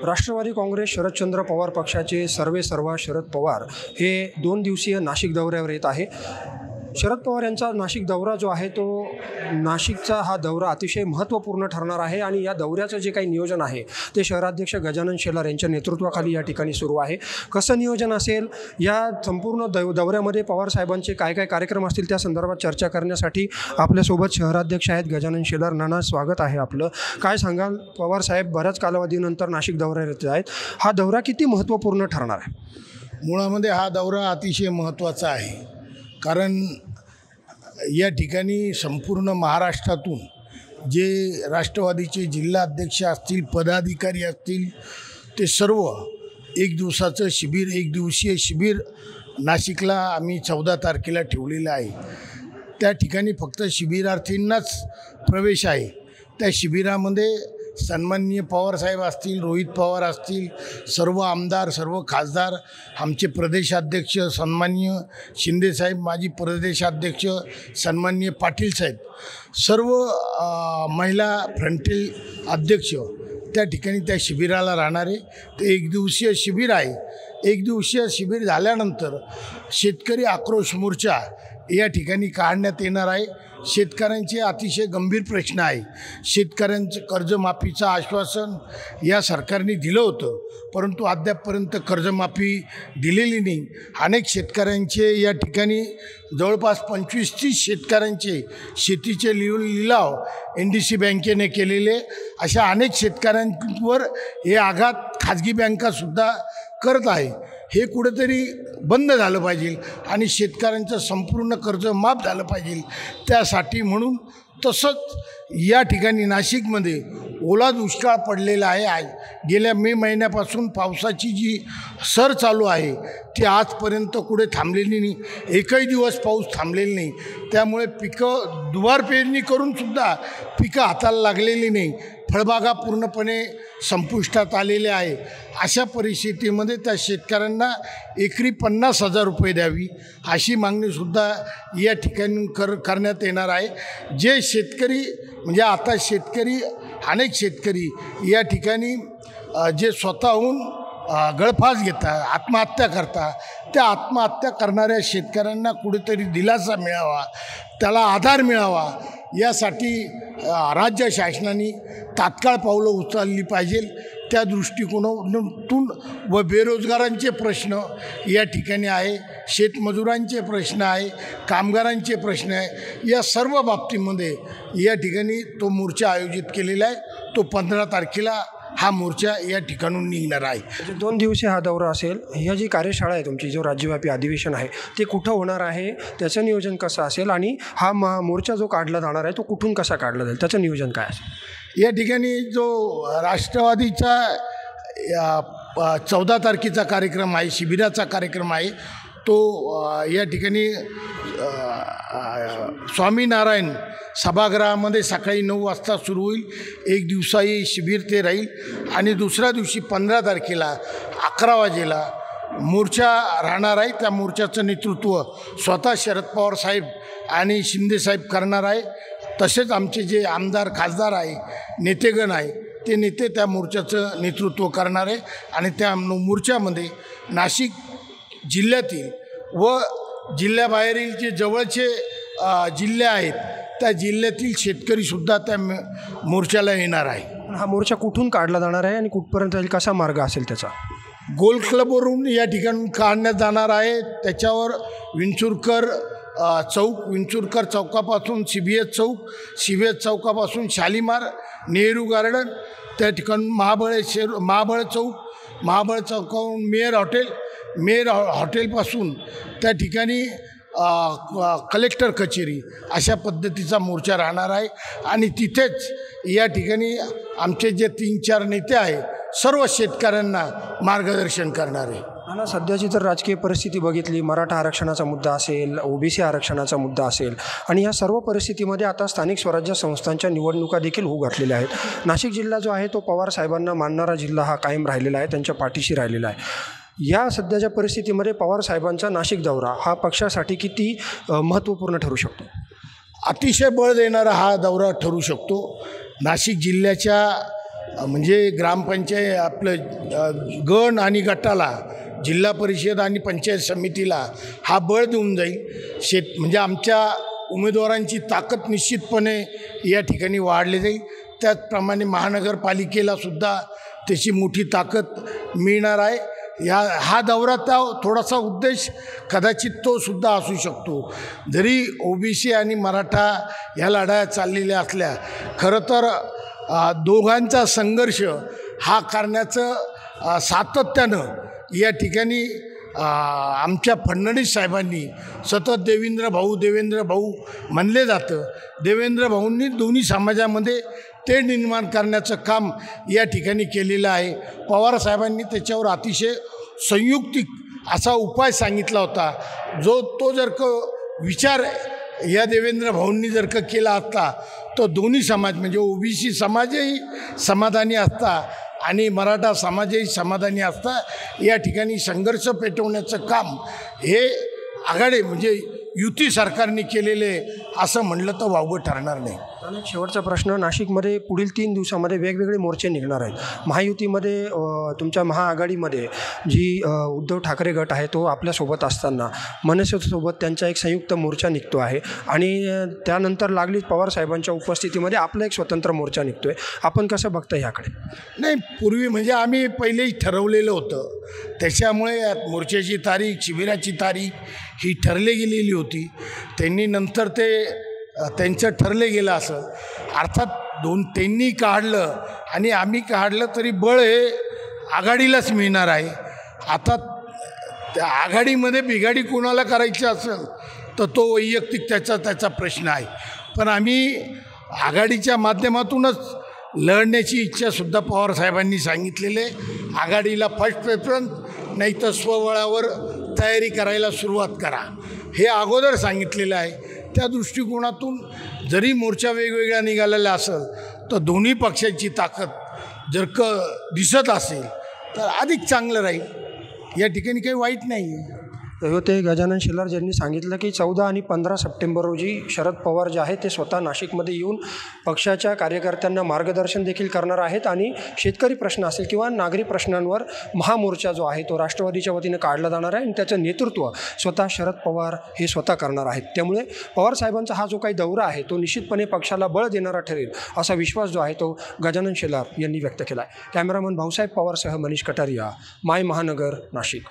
राष्ट्रवादी काँग्रेस शरदचंद्र पवार पक्षाचे सर्वेसर्वा शरद पवार हे 2 दिवसीय नाशिक दौऱ्यावर येत आहे। शरद पवार यांचा नाशिक दौरा जो आहे तो नाशिकचा हा दौरा अतिशय महत्त्वपूर्ण ठरणार आहे आणि या दौऱ्याचं जे काही नियोजन आहे ते शहराध्यक्ष गजानन शेलार यांच्या नेतृत्वाखाली या ठिकाणी सुरू आहे। कसं नियोजन असेल, या संपूर्ण दौऱ्यामध्ये पवार साहेबांचे काय काय कार्यक्रम असतील त्या संदर्भात चर्चा करण्यासाठी आपल्यासोबत शहराध्यक्ष आहेत गजानन शेलार। नाना, स्वागत आहे आपलं। काय सांगाल, पवार साहेब बऱ्याच कालावधीनंतर नाशिक दौऱ्यावर येत आहेत, हा दौरा किती महत्त्वपूर्ण ठरणार आहे? मुळामध्ये हा दौरा अतिशय महत्त्वाचा आहे, कारण या ठिकाणी संपूर्ण महाराष्ट्रातून जे राष्ट्रवादीचे जिल्हा अध्यक्ष असतील, पदाधिकारी असतील, ते सर्व एक दिवसीय शिबिर नाशिकला आम्ही 14 तारखेला ठेवलेलं आहे। त्या ठिकाणी फक्त शिबिरार्थींनाच प्रवेश आहे। त्या शिबिरामध्ये सन्माननीय पवारसाहेब असतील, रोहित पवार असतील, सर्व आमदार, सर्व खासदार, आमचे प्रदेशाध्यक्ष सन्माननीय शिंदेसाहेब, माजी प्रदेशाध्यक्ष सन्माननीय पाटील साहेब, सर्व महिला फ्रंटेल अध्यक्ष त्या ठिकाणी त्या शिबिराला राहणार आहे। ते एक दिवसीय शिबिर आहे। एक दिवसीय शिबिर झाल्यानंतर शेतकरी आक्रोश मोर्चा या ठिकाणी काढण्यात येणार आहे। शेतकऱ्यांचे अतिशय गंभीर प्रश्न आहे। शेतकऱ्यांचं कर्जमाफीचं आश्वासन या सरकारने दिलं होतं, परंतु अद्यापपर्यंत कर्जमाफी दिलेली नाही। अनेक शेतकऱ्यांचे या ठिकाणी जवळपास 25-30 शेतकऱ्यांचे शेतीचे लिलाव NDC बँकेने केलेले, अशा अनेक शेतकऱ्यांवर हे आघात खाजगी बँकासुद्धा करत आहे। हे कुठेतरी बंद झालं पाहिजे आणि शेतकऱ्यांचं संपूर्ण कर्ज माफ झालं पाहिजे। त्यासाठी म्हणून तसंच या ठिकाणी नाशिकमध्ये ओला दुष्काळ पडलेला आहे। गेल्या मे महिन्यापासून पावसाची जी सर चालू आहे ती आजपर्यंत कुठे थांबलेली नाही, एकही दिवस पाऊस थांबलेला नाही। त्यामुळे पिकं दुबार पेरणी करूनसुद्धा पिकं हाताला लागलेली नाही, फळबागा पूर्णपणे संपुष्टात आलेले आहे। अशा परिस्थितीमध्ये त्या शेतकऱ्यांना एकरी 50,000 रुपये द्यावी अशी मागणीसुद्धा या ठिकाणी करण्यात येणार आहे। जे शेतकरी म्हणजे आता अनेक शेतकरी या ठिकाणी जे स्वतःहून गळफास घेतात, आत्महत्या करतात, त्या आत्महत्या करणाऱ्या शेतकऱ्यांना कुठेतरी दिलासा मिळावा, त्याला आधार मिळावा, यासाठी राज्य शासनाने तात्काळ पावलं उचलली पाहिजे। त्या दृष्टिकोनातून व बेरोजगारांचे प्रश्न या ठिकाणी आहे, शेतमजुरांचे प्रश्न आहे, कामगारांचे प्रश्न आहे, या सर्व बाबतीमध्ये या ठिकाणी तो मोर्चा आयोजित केलेला आहे। तो 15 तारखेला हा मोर्चा या ठिकाणून निघणार आहे। 2 दिवसीय हा दौरा असेल। ह्या जी कार्यशाळा आहे तुमची, जो राज्यव्यापी अधिवेशन आहे ते कुठं होणार आहे, त्याचं नियोजन कसं असेल आणि हा मोर्चा जो काढला जाणार आहे तो कुठून कसा काढला जाईल, त्याचं नियोजन काय असेल? या ठिकाणी जो राष्ट्रवादीचा 14 तारखेचा कार्यक्रम आहे, शिबिराचा कार्यक्रम आहे, तो या ठिकाणी स्वामीनारायण सभागृहामध्ये सकाळी 9 वाजता सुरू होईल। एक दिवसाही शिबिर ते राहील आणि दुसऱ्या दिवशी 15 तारखेला 11 वाजेला मोर्चा राहणार आहे। त्या मोर्चाचं नेतृत्व स्वतः शरद पवार साहेब आणि शिंदेसाहेब करणार आहे। तसेच आमचे जे आमदार, खासदार आहे, नेतेगण आहे, ते नेते त्या मोर्चाचं नेतृत्व करणार आहे आणि त्या मोर्चामध्ये नाशिक जिल्ह्यातील व जिल्ह्याबाहेरील जे जवळचे जिल्हे आहेत त्या जिल्ह्यातील शेतकरीसुद्धा त्या मोर्चाला येणार आहे। हा मोर्चा कुठून काढला जाणार आहे आणि कुठपर्यंत जाईल, कसा मार्ग असेल त्याचा? गोल क्लबवरून या ठिकाणी काढण्यात जाणार आहे। त्याच्यावर विंचुरकर चौकापासून CBS चौक, CBS चौकापासून शालीमार, नेहरू गार्डन, त्या ठिकाणी महाबळ चौकावरून मेयर हॉटेलपासून त्या ठिकाणी कलेक्टर कचेरी, अशा पद्धतीचा मोर्चा राहणार आहे आणि तिथेच या ठिकाणी आमचे जे 3-4 नेते आहे सर्व शेतकऱ्यांना मार्गदर्शन करणार आहे। आणि सध्याची जर राजकीय परिस्थिती बघितली, मराठा आरक्षणाचा मुद्दा असेल, OBC आरक्षणाचा मुद्दा असेल आणि या सर्व परिस्थितीमध्ये आता स्थानिक स्वराज्य संस्थांच्या निवडणुका देखील होऊ घातलेल्या आहेत। नाशिक जिल्हा जो आहे तो पवार साहेबांना मानणारा जिल्हा हा कायम राहिलेला आहे, त्यांच्या पाठीशी राहिलेला आहे। या सध्याच्या परिस्थितीमध्ये पवार साहेबांचा नाशिक दौरा हा पक्षासाठी किती महत्त्वपूर्ण ठरू शकतो? अतिशय बळ देणारा हा दौरा ठरू शकतो। नाशिक जिल्ह्याच्या म्हणजे ग्रामपंचायत गण आणि गटाला, जिल्हा परिषद आणि पंचायत समितीला हा बळ देऊन जाईल. म्हणजे आमच्या उमेदवारांची ताकद निश्चितपणे या ठिकाणी वाढली जाईल. त्याचप्रमाणे महानगरपालिकेला सुद्धा त्याची मोठी ताकद मिळणार आहे. हा दौऱ्याचा थोडासा उद्देश कदाचित तो सुद्धा असू शकतो. जरी ओबीसी आणि मराठा ह्या लढाया चाललेल्या असल्या, खरं तर दोघांचा संघर्ष हा करण्याचं सातत्यानं या ठिकाणी आमच्या फडणवीस साहेबांनी सतत देवेंद्र भाऊ म्हणले जातं. देवेंद्र भाऊंनी दोन्ही समाजामध्ये ते निर्माण करण्याचं काम या ठिकाणी केलेलं आहे. पवार साहेबांनी त्याच्यावर अतिशय संयुक्तिक असा उपाय सांगितला होता. तो जर का विचार या देवेंद्र भाऊंनी जर का केला असता तर दोन्ही समाज म्हणजे ओबीसी समाजही समाधानी असता आणि मराठा समाजही समाधानी असता. या ठिकाणी संघर्ष पेटवण्याचं काम हे आघाडी म्हणजे युती सरकारने केलेले असं म्हणलं तर वावगं ठरणार नाही. आणि शेवटचा प्रश्न, नाशिकमध्ये पुढील 3 दिवसामध्ये वेगवेगळे मोर्चे निघणार आहेत. महायुतीमध्ये तुमच्या महाआघाडीमध्ये जी उद्धव ठाकरे गट आहे तो आपल्यासोबत असताना मनसेसोबत त्यांचा एक संयुक्त मोर्चा निघतो आहे आणि त्यानंतर लागलीच पवारसाहेबांच्या उपस्थितीमध्ये आपला एक स्वतंत्र मोर्चा निघतो आहे. आपण कसं बघता ह्याकडे? नाही, पूर्वी म्हणजे आम्ही पहिलेही ठरवलेलं होतं. त्याच्यामुळे मोर्चाची तारीख, शिबिराची तारीख ही ठरली गेलेली होती. त्यांनी नंतर त्यांचं ठरले गेलं असं. अर्थात त्यांनी काढलं आणि आम्ही काढलं तरी बळ हे आघाडीलाच मिळणार आहे. आता त्या आघाडीमध्ये बिघाडी कोणाला करायची असेल तर तो वैयक्तिक त्याचा प्रश्न आहे. पण आम्ही आघाडीच्या माध्यमातूनच लढण्याची इच्छासुद्धा पवारसाहेबांनी सांगितलेले. आघाडीला फर्स्ट प्रेफरन्स, नाही तर स्वबळावर तयारी करायला सुरुवात करा, हे अगोदर सांगितलेलं आहे. त्या दृष्टिकोनातून जरी मोर्चा वेगवेगळा निघालेला असेल तर दोन्ही पक्षांची ताकद जर का दिसत असेल तर अधिक चांगलं राहील. या ठिकाणी काही वाईट नाही आहे. ते गजानन शेलार यांनी सांगितलं की 14 आणि 15 सप्टेंबर रोजी शरद पवार जे आहेत ते स्वतः नाशिकमध्ये येऊन पक्षाच्या कार्यकर्त्यांना मार्गदर्शन देखील करणार आहेत आणि शेतकरी प्रश्न असेल किंवा नागरी प्रश्नांवर महामोर्चा जो आहे तो राष्ट्रवादीच्या वतीनं काढला जाणार आहे आणि त्याचं नेतृत्व स्वतः शरद पवार हे स्वतः करणार आहेत. त्यामुळे पवारसाहेबांचा हा जो काही दौरा आहे तो निश्चितपणे पक्षाला बळ देणारा ठरेल असा विश्वास जो आहे तो गजानन शेलार यांनी व्यक्त केला आहे. कॅमेरामन भाऊसाहेब पवारसह मनीष कटारिया, माय महानगर, नाशिक.